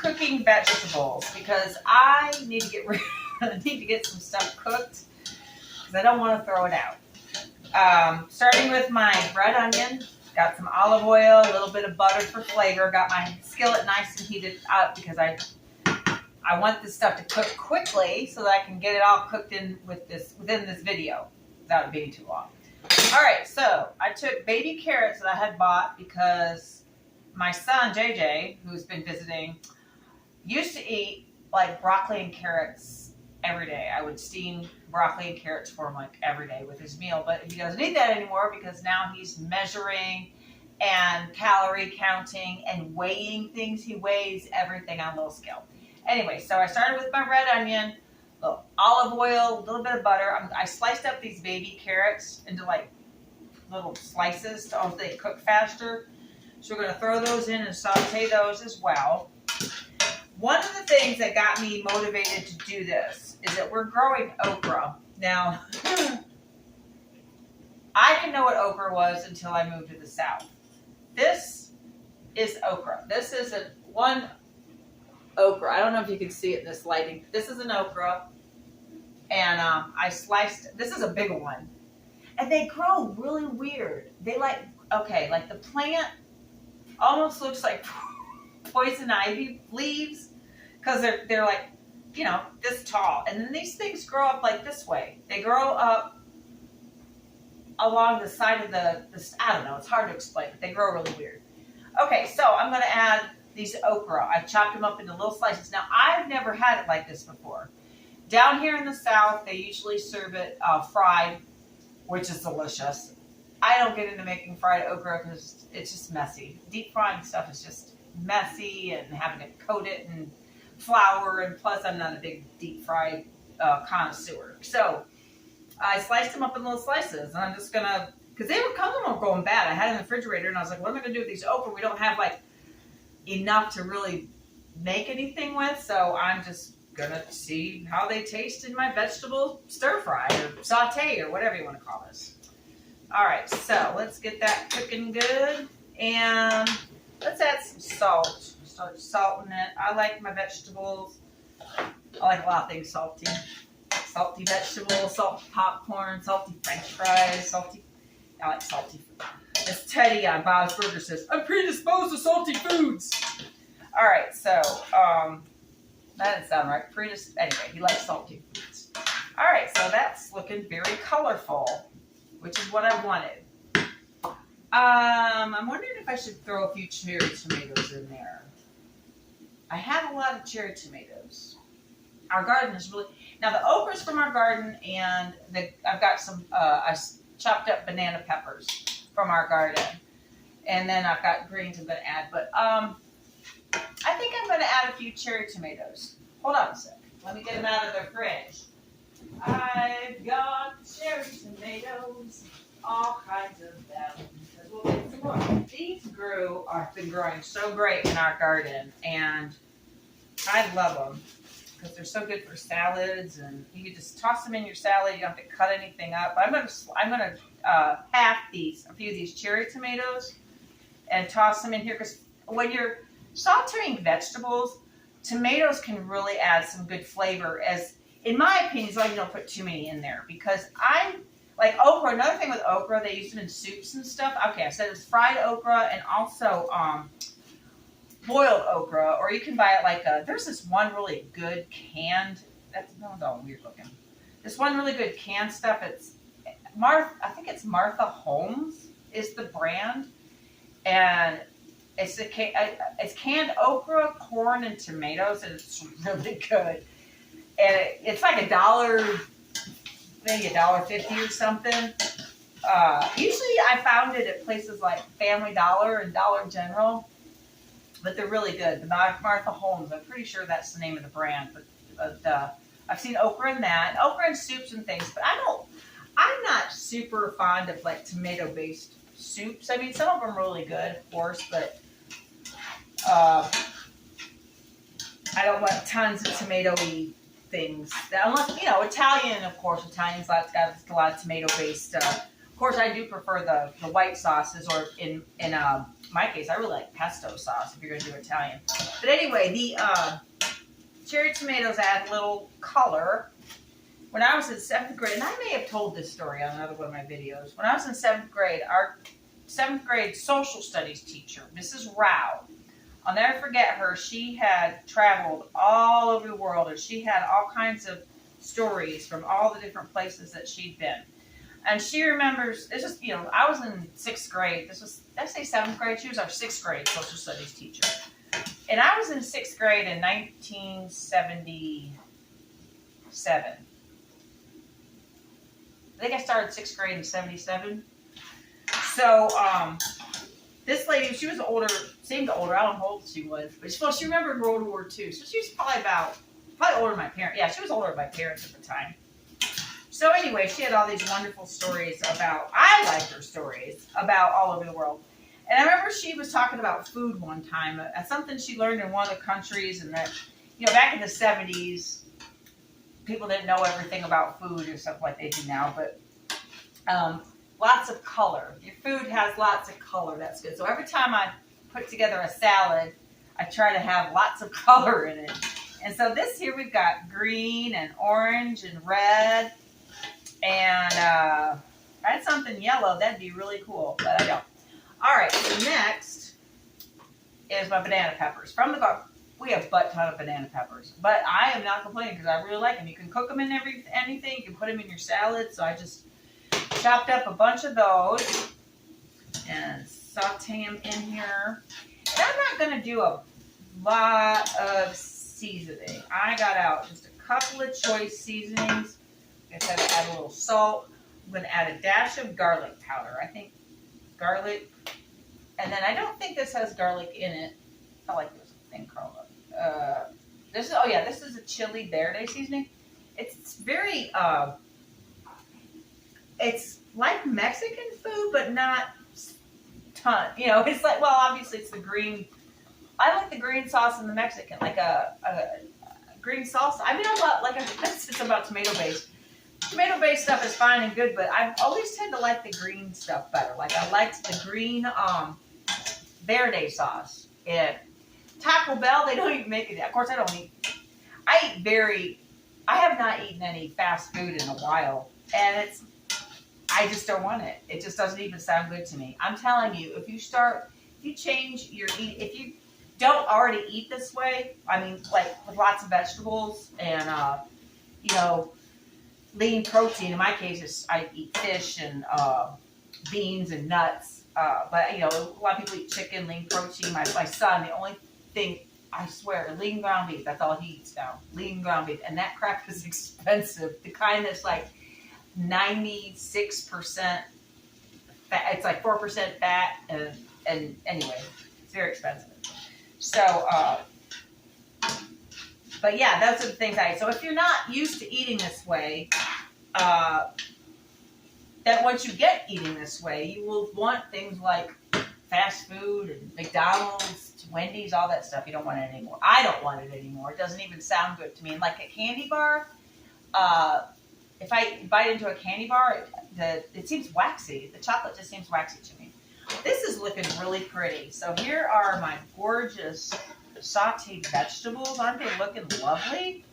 cooking vegetables because I need to get need to get some stuff cooked because I don't want to throw it out. Starting with my red onion, got some olive oil, a little bit of butter for flavor. Got my skillet nice and heated up because I want this stuff to cook quickly so that I can get it all cooked in within this video without it being too long. All right, so I took baby carrots that I had bought because my son, JJ, who's been visiting, used to eat like broccoli and carrots every day. I would steam broccoli and carrots for him like every day with his meal, but he doesn't eat that anymore because now he's measuring and calorie counting and weighing things. He weighs everything on a little scale. Anyway, so I started with my red onion, a little olive oil, a little bit of butter. I sliced up these baby carrots into like little slices so they cook faster. So we're going to throw those in and saute those as well. One of the things that got me motivated to do this is that we're growing okra. Now, I didn't know what okra was until I moved to the South. This is okra. This is one okra. I don't know if you can see it in this lighting. This is an okra. And I sliced, this is a big one. And they grow really weird. They like the plant almost looks like poison ivy leaves because they're like, you know, this tall. And then these things grow up like this way. They grow up along the side of the I don't know, it's hard to explain, but they grow really weird. Okay, so I'm going to add these okra. I've chopped them up into little slices. Now, I've never had it like this before. Down here in the South, they usually serve it fried, which is delicious. I don't get into making fried okra because it's just messy. Deep frying stuff is just messy and having to coat it in flour, and plus I'm not a big deep fried connoisseur. So I sliced them up in little slices, and I'm just going to, because they were going bad. I had it in the refrigerator, and I was like, what am I going to do with these okra? We don't have like enough to really make anything with, so I'm just gonna see how they taste in my vegetable stir fry or saute or whatever you want to call this. All right, so let's get that cooking good, and let's add some salt. Start salting it. I like my vegetables. I like a lot of things salty. Salty vegetables, salty popcorn, salty French fries, salty. I like salty food. As Teddy on Bob's Burger says, I'm predisposed to salty foods. All right, so that didn't sound right. Anyway, he likes salty foods. All right, so that's looking very colorful, which is what I wanted. I'm wondering if I should throw a few cherry tomatoes in there. I have a lot of cherry tomatoes. Our garden is really... Now, the okra's from our garden, and I've got some... I chopped up banana peppers from our garden. And then I've got greens I'm going to add. But I think I'm going to add a few cherry tomatoes. Hold on a sec. Let me get them out of the fridge. I've got cherry tomatoes, all kinds of them. We'll get some more. These have been growing so great in our garden, and I love them because they're so good for salads, and you can just toss them in your salad. You don't have to cut anything up. I'm gonna half a few of these cherry tomatoes, and toss them in here because when you're sauteing vegetables, tomatoes can really add some good flavor. As in my opinion, as long as you don't put too many in there, because I like okra. Another thing with okra, they use them in soups and stuff. Okay, I said it's fried okra and also boiled okra, or you can buy it like there's this one really good canned. That's all weird looking. This one really good canned stuff. It's I think it's Martha Holmes is the brand, and it's canned okra, corn, and tomatoes, and it's really good. And it's like $1, maybe $1.50 or something. Usually I found it at places like Family Dollar and Dollar General, but they're really good. The Martha Holmes, I'm pretty sure that's the name of the brand, but I've seen okra in that, okra in soups and things, but I'm not super fond of like tomato-based soups. I mean, some of them are really good, of course, but I don't want tons of tomato-y things. Unless, Italian, of course, Italian's got a lot of tomato-based. Of course, I do prefer the white sauces, or in my case, I really like pesto sauce if you're going to do Italian. But anyway, the cherry tomatoes add a little color. When I was in 7th grade, and I may have told this story on another one of my videos. When I was in 7th grade, our 7th grade social studies teacher, Mrs. Rao, I'll never forget her. She had traveled all over the world, and she had all kinds of stories from all the different places that she'd been. And she remembers, this is, I was in 6th grade. This was, did I say 7th grade? She was our 6th grade social studies teacher. And I was in 6th grade in 1977. I think I started 6th grade in 77. So, this lady, she was older, seemed older. I don't know how old she was. But she remembered World War II. So she was probably older than my parents. Yeah, she was older than my parents at the time. So anyway, she had all these wonderful stories I liked her stories about all over the world. And I remember she was talking about food one time, something she learned in one of the countries, and that, back in the 70s, people didn't know everything about food or stuff like they do now, but lots of color. Your food has lots of color. That's good. So every time I put together a salad, I try to have lots of color in it. And so this here, we've got green and orange and red. And if I had something yellow, that'd be really cool, but I don't. All right, so next is my banana peppers. From the garden, we have a butt ton of banana peppers, but I am not complaining because I really like them. You can cook them in anything. You can put them in your salad. So I just chopped up a bunch of those and saute them in here. And I'm not going to do a lot of seasoning. I got out just a couple of choice seasonings. I'm going to add a little salt. I'm going to add a dash of garlic powder. I think garlic. And then I don't think this has garlic in it. I like this thing curled up. This is a chili verde seasoning. It's very, it's like Mexican food, but not ton. It's like, well, obviously it's the green. I like the green sauce in the Mexican, like a green salsa. I mean, it's about tomato based. Tomato-based stuff is fine and good, but I always tend to like the green stuff better. Like I liked the green verde sauce. At Taco Bell, they don't even make it. Of course, I have not eaten any fast food in a while, and I just don't want it. It just doesn't even sound good to me. I'm telling you, if you change your if you don't already eat this way, I mean, like with lots of vegetables and lean protein. In my case, I eat fish and beans and nuts. But a lot of people eat chicken, lean protein. My son, the only thing, I swear, lean ground beef. That's all he eats now. Lean ground beef, and that crap is expensive. The kind that's like 96% fat. It's like 4% fat, and anyway, it's very expensive. So. But yeah, those are the things I eat. So if you're not used to eating this way, then once you get eating this way, you will want things like fast food and McDonald's, Wendy's, all that stuff. You don't want it anymore. I don't want it anymore. It doesn't even sound good to me. And like a candy bar, if I bite into a candy bar, it seems waxy. The chocolate just seems waxy to me. This is looking really pretty. So here are my gorgeous sauteed vegetables. Aren't they looking lovely?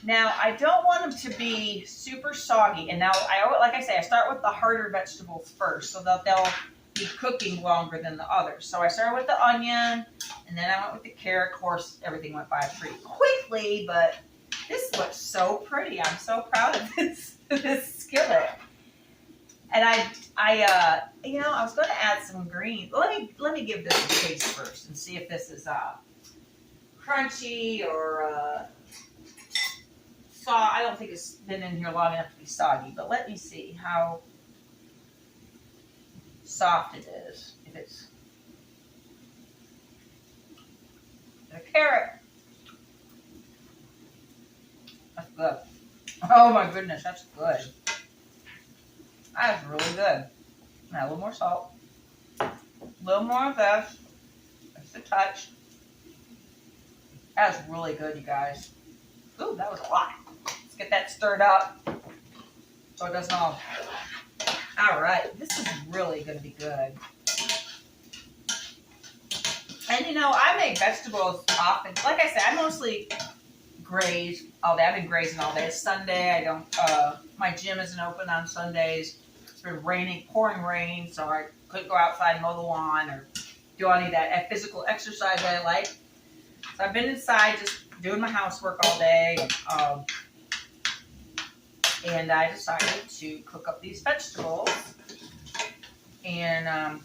Now, I don't want them to be super soggy. And now, like I say, I start with the harder vegetables first so that they'll be cooking longer than the others. So I started with the onion, and then I went with the carrot. Of course, everything went by pretty quickly, but this looks so pretty. I'm so proud of this skillet. And I was going to add some green. Let me give this a taste first and see if this is crunchy or I don't think it's been in here long enough to be soggy, but let me see how soft it is. If it's the carrot, that's good. Oh my goodness, that's good. That's really good. Now a little more salt, a little more of this, just a touch. That's really good, you guys. Ooh, that was a lot. Let's get that stirred up so it doesn't all. All right, this is really going to be good. And I make vegetables often. Like I said, I mostly graze all day. I've been grazing all day. It's Sunday. I don't. My gym isn't open on Sundays. It's been raining, pouring rain, so I couldn't go outside and mow the lawn or do any of that physical exercise that I like. So I've been inside just doing my housework all day. And I decided to cook up these vegetables. And I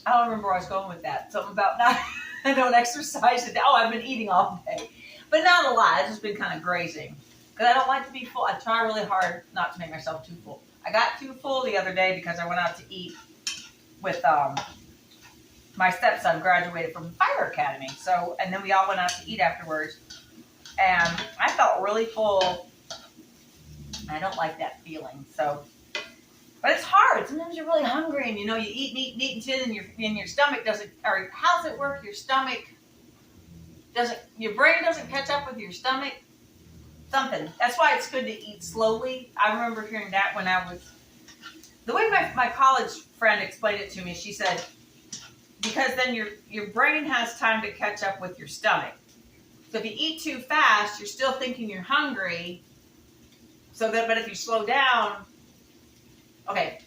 don't remember where I was going with that. Something about not, I don't exercise today. Oh, I've been eating all day. But not a lot. I've just been kind of grazing. Because I don't like to be full. I try really hard not to make myself too full. I got too full the other day because I went out to eat with my stepson graduated from Fire Academy. So, and then we all went out to eat afterwards. And I felt really full. I don't like that feeling. So, but it's hard. Sometimes you're really hungry and you eat until your stomach doesn't, or how's it work? Your stomach doesn't, your brain doesn't catch up with your stomach. Something. That's why it's good to eat slowly. I remember hearing that when I was, the way my college friend explained it to me, she said, because then your brain has time to catch up with your stomach. So if you eat too fast, you're still thinking you're hungry. But if you slow down, okay,